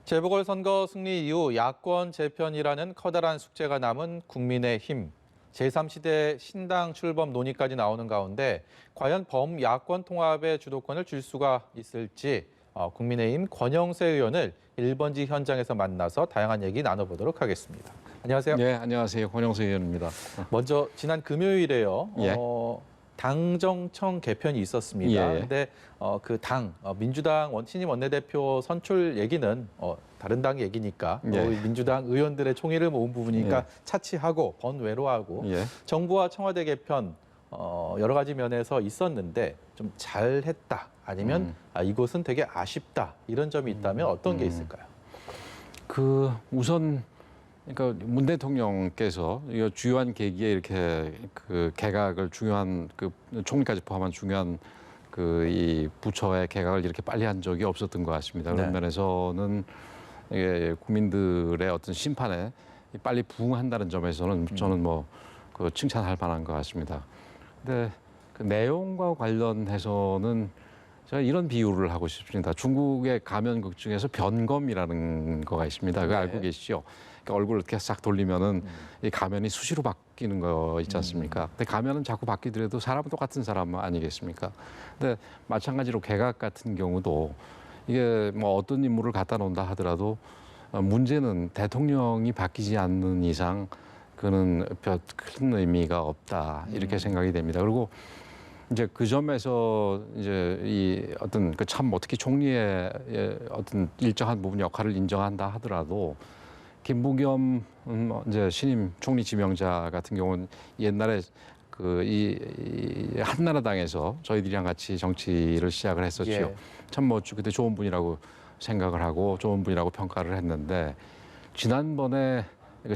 재보궐선거 승리 이후 야권 재편이라는 커다란 숙제가 남은 국민의힘. 제3시대 신당 출범 논의까지 나오는 가운데 과연 범야권 통합의 주도권을 줄 수가 있을지 국민의힘 권영세 의원을 1번지 현장에서 만나서 다양한 얘기 나눠보도록 하겠습니다. 안녕하세요. 네, 안녕하세요. 권영세 의원입니다. 먼저 지난 금요일에요. 예. 당정청 개편이 있었습니다. 예. 그런데 그 민주당 신임 원내대표 선출 얘기는 다른 당 얘기니까 예. 민주당 의원들의 총의를 모은 부분이니까 예. 차치하고 번외로하고 예. 정부와 청와대 개편 여러 가지 면에서 있었는데 좀 잘했다 아니면 이곳은 되게 아쉽다 이런 점이 있다면 어떤 게 있을까요? 우선 그러니까 문 대통령께서 이 주요한 계기에 이렇게 그 개각을 중요한 총리까지 포함한 중요한 이 부처의 개각을 이렇게 빨리 한 적이 없었던 것 같습니다. 그런 네. 면에서는 국민들의 어떤 심판에 빨리 부응한다는 점에서는 저는 칭찬할 만한 것 같습니다. 근데 그 내용과 관련해서는 제가 이런 비유를 하고 싶습니다. 중국의 가면극 중에서 변검이라는 거가 있습니다. 그거 네. 알고 계시죠? 그러니까 얼굴을 이렇게 싹 돌리면은 이 가면이 수시로 바뀌는 거 있지 않습니까? 근데 가면은 자꾸 바뀌더라도 사람은 똑같은 사람 아니겠습니까? 근데 마찬가지로 개각 같은 경우도 이게 어떤 인물을 갖다 놓는다 하더라도 문제는 대통령이 바뀌지 않는 이상 그는 별 큰 의미가 없다 이렇게 생각이 됩니다. 그리고 이제 그 점에서 이제 이 어떤 참 특히 총리의 어떤 일정한 부분 역할을 인정한다 하더라도 김부겸 이제 신임 총리 지명자 같은 경우는 옛날에 이 한나라당에서 저희들이랑 같이 정치를 시작을 했었죠. 예. 참 그때 좋은 분이라고 생각을 하고 좋은 분이라고 평가를 했는데 지난번에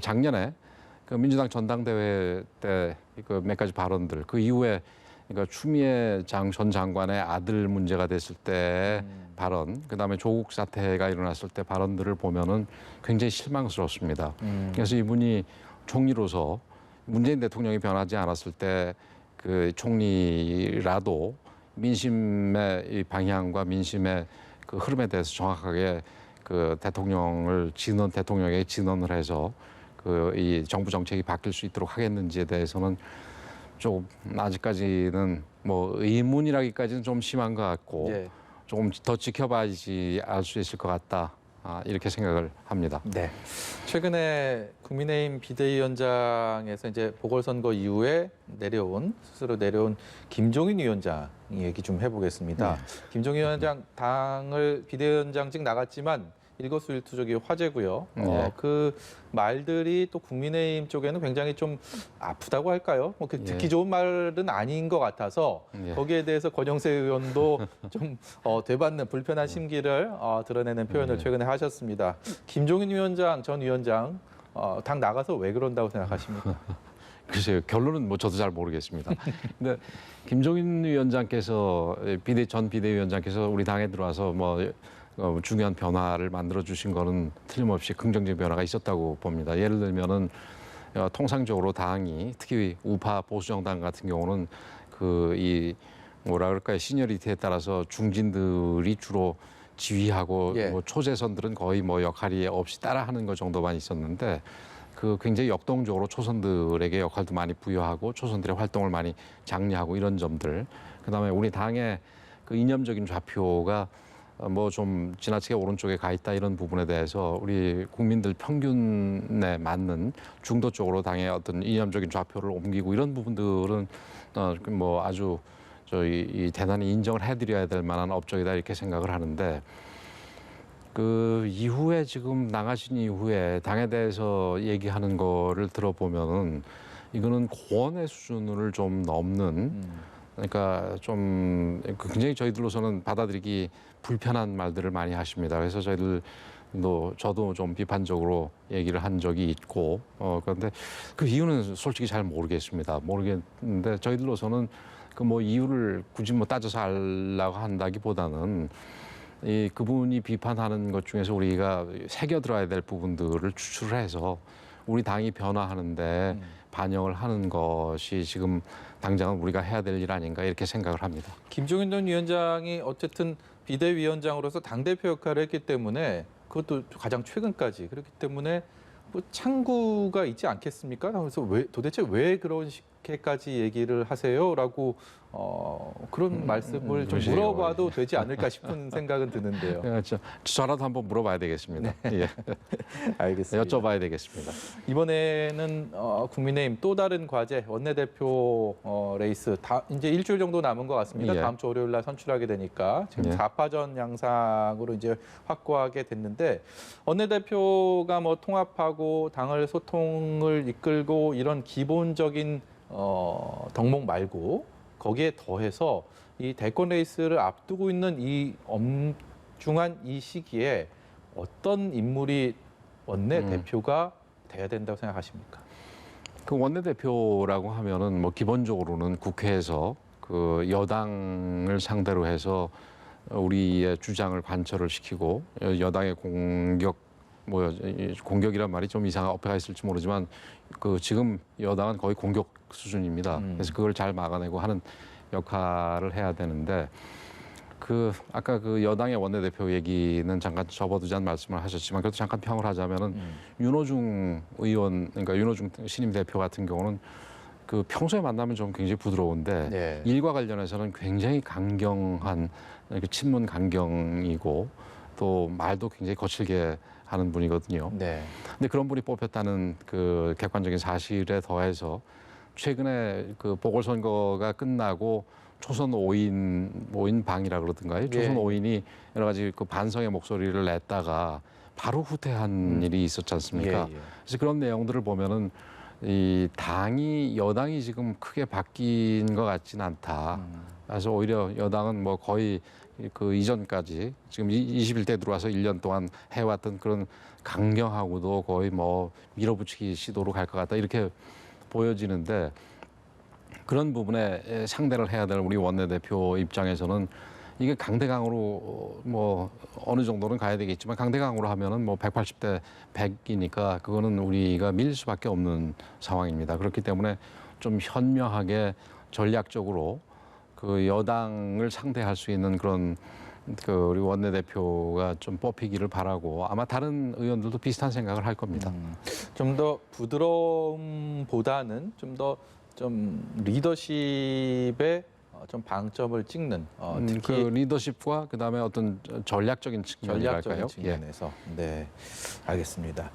작년에 민주당 전당대회 때 몇 가지 발언들 그 이후에 그러니까 추미애 전 장관의 아들 문제가 됐을 때 발언, 그다음에 조국 사태가 일어났을 때 발언들을 보면은 굉장히 실망스럽습니다. 그래서 이분이 총리로서 문재인 대통령이 변하지 않았을 때 그 총리라도 민심의 이 방향과 민심의 그 흐름에 대해서 정확하게 대통령에게 진언을 해서 이 정부 정책이 바뀔 수 있도록 하겠는지에 대해서는 좀 아직까지는 의문이라기까지는 좀 심한 것 같고 예. 조금 더 지켜봐야지 알 수 있을 것 같다 이렇게 생각을 합니다. 네. 최근에 국민의힘 비대위원장에서 이제 보궐선거 이후에 스스로 내려온 김종인 위원장 얘기 좀 해보겠습니다. 네. 김종인 위원장 당을 비대위원장직 나갔지만 일거수일투족이 화제고요. 네. 그 말들이 또 국민의힘 쪽에는 굉장히 좀 아프다고 할까요? 듣기 좋은 말은 아닌 것 같아서 거기에 대해서 권영세 의원도 좀 되받는 불편한 심기를 드러내는 표현을 최근에 하셨습니다. 김종인 위원장, 전 위원장 당 나가서 왜 그런다고 생각하십니까? 글쎄요, 결론은 저도 잘 모르겠습니다. 근데 김종인 위원장께서 전 비대위원장께서 우리 당에 들어와서 중요한 변화를 만들어 주신 거는 틀림없이 긍정적인 변화가 있었다고 봅니다. 예를 들면은 통상적으로 당이 특히 우파 보수 정당 같은 경우는 시니어리티에 따라서 중진들이 주로 지휘하고 예. 초재선들은 거의 역할이 없이 따라하는 것 정도만 있었는데 굉장히 역동적으로 초선들에게 역할도 많이 부여하고 초선들의 활동을 많이 장려하고 이런 점들. 그다음에 우리 당의 이념적인 좌표가 좀 지나치게 오른쪽에 가 있다 이런 부분에 대해서 우리 국민들 평균에 맞는 중도 쪽으로 당의 어떤 이념적인 좌표를 옮기고 이런 부분들은 아주 대단히 인정을 해드려야 될 만한 업적이다 이렇게 생각을 하는데 이후에 지금 나가신 이후에 당에 대해서 얘기하는 거를 들어보면은 이거는 고언의 수준을 좀 넘는 그러니까 좀 굉장히 저희들로서는 받아들이기 불편한 말들을 많이 하십니다. 그래서 저도 좀 비판적으로 얘기를 한 적이 있고 그런데 그 이유는 솔직히 잘 모르겠는데 저희들로서는 이유를 굳이 따져서 알라고 한다기보다는 그분이 비판하는 것 중에서 우리가 새겨들어야 될 부분들을 추출을 해서 우리 당이 변화하는데 반영을 하는 것이 지금 당장은 우리가 해야 될 일 아닌가 이렇게 생각을 합니다. 김종인 전 위원장이 어쨌든 비대위원장으로서 당대표 역할을 했기 때문에 그것도 가장 최근까지 그렇기 때문에 뭐 창구가 있지 않겠습니까? 그래서 도대체 왜 그렇게까지 얘기를 하세요?라고 그런 말씀을 좀 그러시죠. 물어봐도 되지 않을까 싶은 생각은 드는데요. 그렇죠. 저라도 한번 물어봐야 되겠습니다. 예. 알겠습니다. 여쭤봐야 되겠습니다. 이번에는 국민의힘 또 다른 과제 원내대표 레이스 이제 일주일 정도 남은 것 같습니다. 예. 다음 주 월요일 날 선출하게 되니까 지금 예. 4파전 양상으로 이제 확고하게 됐는데 원내대표가 뭐 통합하고 당을 소통을 이끌고 이런 기본적인 덕목 말고 거기에 더해서 이 대권 레이스를 앞두고 있는 이 엄중한 이 시기에 어떤 인물이 원내대표가 돼야 된다고 생각하십니까? 그 원내대표라고 하면은 뭐 기본적으로는 국회에서 그 여당을 상대로 해서 우리의 주장을 관철을 시키고 여당의 공격이란 말이 좀 이상한 어폐가 있을지 모르지만 그 지금 여당은 거의 공격 수준입니다. 그래서 그걸 잘 막아내고 하는 역할을 해야 되는데 그 아까 그 여당의 원내대표 얘기는 잠깐 접어두자는 말씀을 하셨지만 그래도 잠깐 평을 하자면은 윤호중 의원 그러니까 윤호중 신임 대표 같은 경우는 그 평소에 만나면 좀 굉장히 부드러운데 네. 일과 관련해서는 굉장히 강경한 친문 강경이고 또 말도 굉장히 거칠게 하는 분이거든요. 네. 근데 그런 분이 뽑혔다는 그 객관적인 사실에 더해서 최근에 그 보궐선거가 끝나고 초선 5인 방이라 그러던가요? 초선 예. 5인이 여러 가지 그 반성의 목소리를 냈다가 바로 후퇴한 일이 있었지 않습니까? 예, 예. 그래서 그런 내용들을 보면은 이 여당이 지금 크게 바뀐 것 같지는 않다. 그래서 오히려 여당은 뭐 거의 그 이전까지 지금 21대 들어와서 1년 동안 해왔던 그런 강경하고도 거의 뭐 밀어붙이기 시도로 갈 것 같다 이렇게 보여지는데 그런 부분에 상대를 해야 될 우리 원내대표 입장에서는 이게 강대강으로 뭐 어느 정도는 가야 되겠지만 강대강으로 하면은 뭐 180대 100이니까 그거는 우리가 밀 수밖에 없는 상황입니다. 그렇기 때문에 좀 현명하게 전략적으로 그 여당을 상대할 수 있는 그런 그 우리 원내대표가 좀 뽑히기를 바라고 아마 다른 의원들도 비슷한 생각을 할 겁니다. 좀 더 부드러움보다는 좀 리더십에 좀 방점을 찍는 그 특히 리더십과 그다음에 어떤 전략적인 측면이랄까요? 전략적인 예. 측면에서 네, 알겠습니다.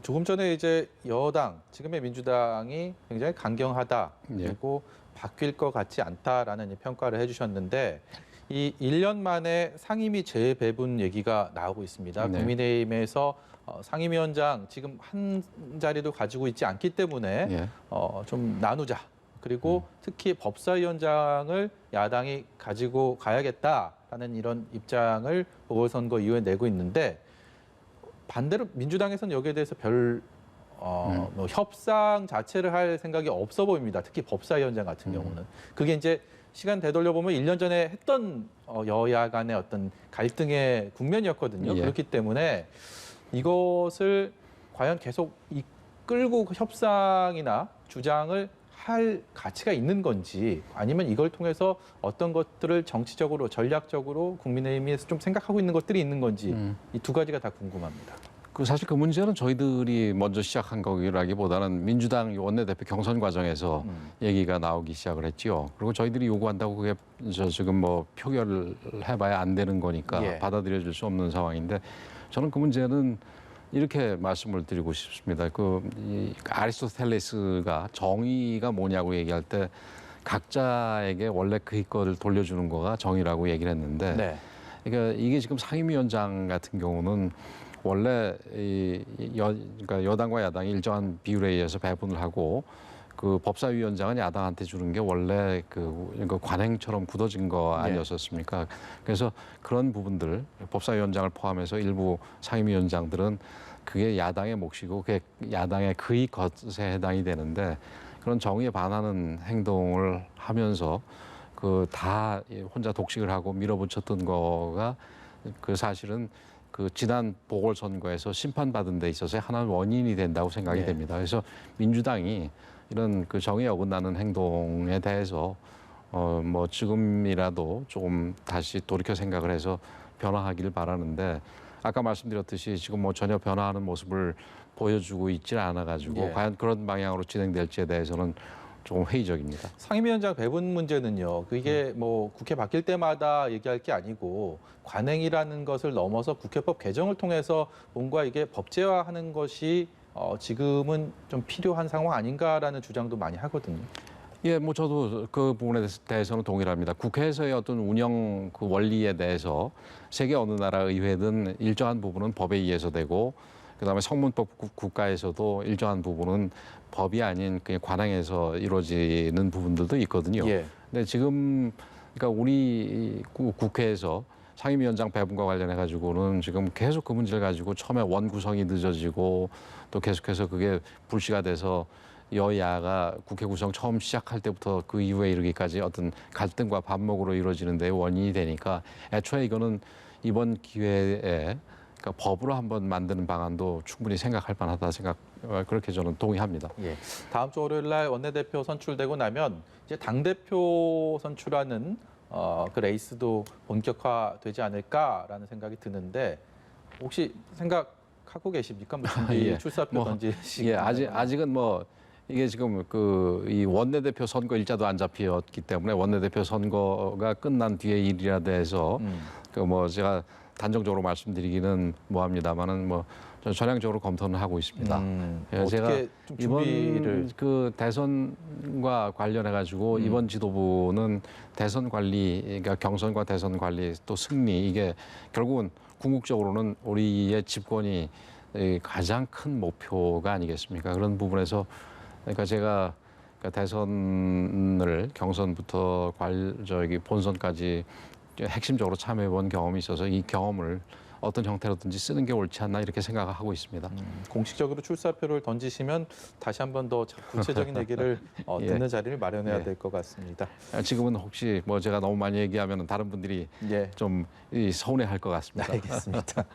조금 전에 이제 여당 지금의 민주당이 굉장히 강경하다 예. 그리고 바뀔 것 같지 않다라는 이 평가를 해주셨는데 이 1년 만에 상임위 재배분 얘기가 나오고 있습니다. 네. 국민의힘에서 상임위원장 지금 한 자리도 가지고 있지 않기 때문에 예. 좀 나누자. 그리고 특히 법사위원장을 야당이 가지고 가야겠다라는 이런 입장을 보궐선거 이후에 내고 있는데 반대로 민주당에서는 여기에 대해서 뭐 협상 자체를 할 생각이 없어 보입니다. 특히 법사위원장 같은 경우는. 그게 이제 시간 되돌려 보면 1년 전에 했던 여야 간의 어떤 갈등의 국면이었거든요. 예. 그렇기 때문에 이것을 과연 계속 이끌고 협상이나 주장을 할 가치가 있는 건지 아니면 이걸 통해서 어떤 것들을 정치적으로 전략적으로 국민의힘에서 좀 생각하고 있는 것들이 있는 건지 이 두 가지가 다 궁금합니다. 그 사실 그 문제는 저희들이 먼저 시작한 거라기보다는 민주당 원내대표 경선 과정에서 얘기가 나오기 시작을 했지요. 그리고 저희들이 요구한다고 그게 지금 뭐 표결을 해봐야 안 되는 거니까 예. 받아들여질 수 없는 상황인데 저는 그 문제는 이렇게 말씀을 드리고 싶습니다. 이 아리스토텔레스가 정의가 뭐냐고 얘기할 때 각자에게 원래 그의 거를 돌려주는 거가 정의라고 얘기를 했는데 네. 그러니까 이게 지금 상임위원장 같은 경우는 원래 그러니까 여당과 야당이 일정한 비율에 의해서 배분을 하고 그 법사위원장은 야당한테 주는 게 원래 그 관행처럼 굳어진 거 아니었었습니까? 그래서 그런 부분들 법사위원장을 포함해서 일부 상임위원장들은 그게 야당의 몫이고 그게 야당의 그의 것에 해당이 되는데 그런 정의에 반하는 행동을 하면서 그 다 혼자 독식을 하고 밀어붙였던 거가 그 사실은 그 지난 보궐선거에서 심판받은 데 있어서 하나의 원인이 된다고 생각이 됩니다. 그래서 민주당이 이런 그 정의에 어긋나는 행동에 대해서 뭐 지금이라도 조금 다시 돌이켜 생각을 해서 변화하기를 바라는데 아까 말씀드렸듯이 지금 뭐 전혀 변화하는 모습을 보여주고 있지는 않아가지고 예. 과연 그런 방향으로 진행될지에 대해서는 조금 회의적입니다. 상임위원장 배분 문제는요. 그게 뭐 국회 바뀔 때마다 얘기할 게 아니고 관행이라는 것을 넘어서 국회법 개정을 통해서 뭔가 이게 법제화하는 것이 지금은 좀 필요한 상황 아닌가라는 주장도 많이 하거든요. 예, 뭐 저도 그 부분에 대해서는 동일합니다. 국회에서의 어떤 운영 그 원리에 대해서 세계 어느 나라 의회든 일정한 부분은 법에 의해서 되고 그다음에 성문법 국가에서도 일정한 부분은 법이 아닌 그냥 관행에서 이루어지는 부분들도 있거든요. 예. 근데 지금 그러니까 우리 국회에서 상임위원장 배분과 관련해 가지고는 지금 계속 그 문제를 가지고 처음에 원 구성이 늦어지고 또 계속해서 그게 불씨가 돼서 여야가 국회 구성 처음 시작할 때부터 그 이후에 이르기까지 어떤 갈등과 반목으로 이루어지는 데 원인이 되니까 애초에 이거는 이번 기회에 그러니까 법으로 한번 만드는 방안도 충분히 생각할 만하다 그렇게 저는 동의합니다. 예. 다음 주 월요일 날 원내대표 선출되고 나면 이제 당대표 선출하는 그 레이스도 본격화되지 않을까라는 생각이 드는데 혹시 생각하고 계십니까? 뭐 준비 예. 출사표 뭐, 던지시기 예, 아직은 뭐 이게 지금 그 이 원내대표 선거 일자도 안 잡혔기 때문에 원내대표 선거가 끝난 뒤에 일이라 돼서 그 뭐 제가 단정적으로 말씀드리기는 뭐합니다만은 뭐 전향적으로 검토는 하고 있습니다. 예, 제가 어떻게 좀 준비를 이번 그 대선과 관련해 가지고 이번 지도부는 대선 관리, 그러니까 경선과 대선 관리 또 승리 이게 결국은 궁극적으로는 우리의 집권이 가장 큰 목표가 아니겠습니까? 그런 부분에서 그러니까 제가 대선을 경선부터 본선까지 핵심적으로 참여해 본 경험이 있어서 이 경험을 어떤 형태로든지 쓰는 게 옳지 않나 이렇게 생각하고 있습니다. 공식적으로 출사표를 던지시면 다시 한 번 더 구체적인 얘기를 예. 듣는 자리를 마련해야 예. 될 것 같습니다. 지금은 혹시 뭐 제가 너무 많이 얘기하면 다른 분들이 예. 좀 서운해할 것 같습니다. 알겠습니다.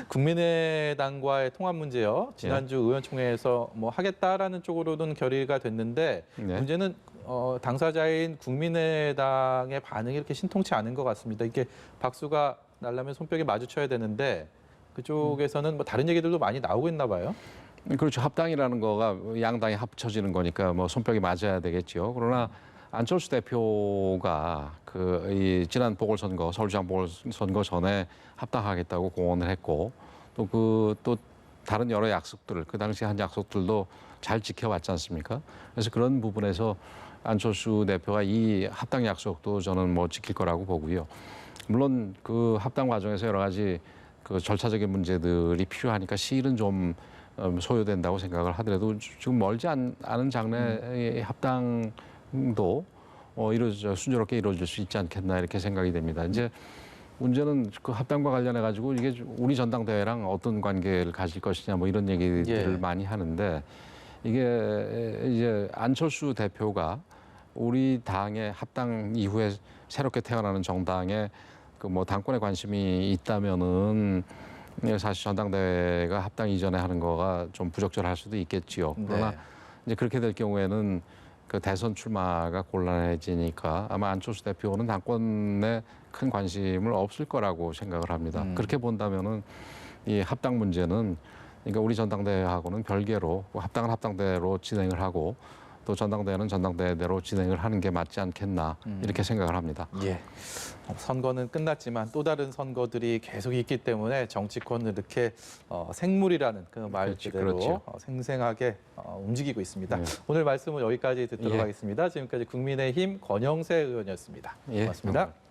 국민의당과의 통합 문제요. 지난주 의원총회에서 뭐 하겠다라는 쪽으로는 결의가 됐는데 네. 문제는 당사자인 국민의당의 반응이 이렇게 신통치 않은 것 같습니다. 이게 박수가 날려면 손뼉이 마주쳐야 되는데 그쪽에서는 뭐 다른 얘기들도 많이 나오고 있나 봐요. 그렇죠. 합당이라는 거가 양당이 합쳐지는 거니까 뭐 손뼉이 맞아야 되겠죠. 그러나 안철수 대표가 이 지난 보궐선거, 서울시장 보궐선거 전에 합당하겠다고 공언을 했고 또 다른 여러 약속들을 그 당시 한 약속들도 잘 지켜왔지 않습니까? 그래서 그런 부분에서 안철수 대표가 이 합당 약속도 저는 뭐 지킬 거라고 보고요. 물론 그 합당 과정에서 여러 가지 그 절차적인 문제들이 필요하니까 시일은 좀 소요된다고 생각을 하더라도 지금 멀지 않은 장래의 합당도 순조롭게 이루어질 수 있지 않겠나 이렇게 생각이 됩니다. 이제 문제는 그 합당과 관련해 가지고 이게 우리 전당대회랑 어떤 관계를 가질 것이냐 뭐 이런 얘기들을 많이 하는데 이게 이제 안철수 대표가 우리 당의 합당 이후에 새롭게 태어나는 정당에 그 뭐 당권에 관심이 있다면은 사실 전당대회가 합당 이전에 하는 거가 좀 부적절할 수도 있겠지요. 그러나 이제 그렇게 될 경우에는 그 대선 출마가 곤란해지니까 아마 안철수 대표는 당권에 큰 관심을 없을 거라고 생각을 합니다. 그렇게 본다면은 이 합당 문제는 그러니까 우리 전당대회하고는 별개로 합당은 합당대로 진행을 하고 또 전당대회는 전당대회대로 진행을 하는 게 맞지 않겠나 이렇게 생각을 합니다. 예. 선거는 끝났지만 또 다른 선거들이 계속 있기 때문에 정치권은 이렇게 생물이라는 그 말 그대로 그렇죠. 생생하게 움직이고 있습니다. 네. 오늘 말씀은 여기까지 듣도록 예. 하겠습니다. 지금까지 국민의힘 권영세 의원이었습니다. 예, 고맙습니다. 감사합니다.